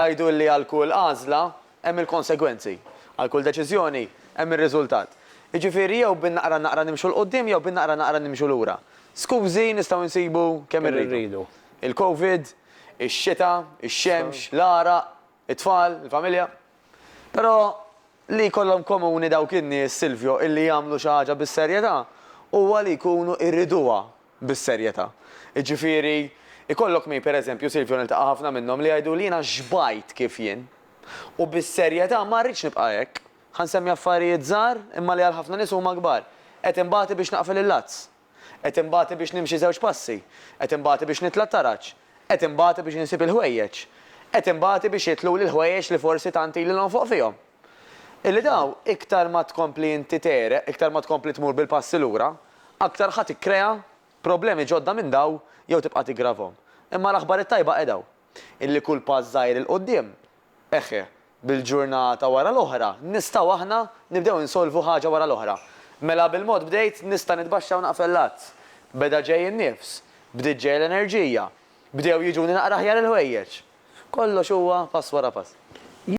Għajdu li għal kull għażla hemm il-konsegwenzi, għal kull deċiżjoni hemm ir-riżultat. Jiġifieri jew bin-naqra nimxu l-qudiem jew bin-naqra nimxu lura. Skużi nistgħu nsibu kemm irridu. Il-Covid, ix-xita, ix-xemx, l-araq, it-tfal, il-familja. Però li jkollhom komuni dawk in-nies Silvio illi jagħmlu xi ħaġa bis-serjetà huwa li jkunu jriduha bis-serjetà. Jiġifieri ikollok mi pereżempju Silvio niltaqa' ħafna minnhom li jgħidu li jiena xbajt kif jien. U bis-serjetà ma rridx nibqa' hekk. Ħansemmi affarijiet żgħar imma li għal ħafna nies huma kbar. Qed imbagħti biex naqfel il-lazz. Qed imbagħti biex nimxi żewġ passi. Qed imbagħti biex nitla' taraġġ. Qed imbagħti biex insib il-ħwejjeġ. Qed imbagħti biex jitlu l-ħwejjeġ li forsi tant ilhom fuq fihom. Illi daw iktar ma tkompli inti tereq, iktar ma tkompli tmur bil-passi lura, aktar ħadd ikkrea problemi ġodda minn daw jew tibqa' tiggravhom. Imma l-aħbar it-tajba qedaw. Illi kull pass żgħir il-qudiem, eħe, bil-ġurnata wara l-oħra, nistgħu aħna nibdew insolvu ħaġa wara l-oħra. Mela bil-mod bdejt nista' nitbaxxa u naqfel lazz. Beda ġej in-nifs, bdiet ġej l-enerġija, bdew jiġuni naqra aħjar il-ħwejjeġ. Kollox huwa pass wara pass.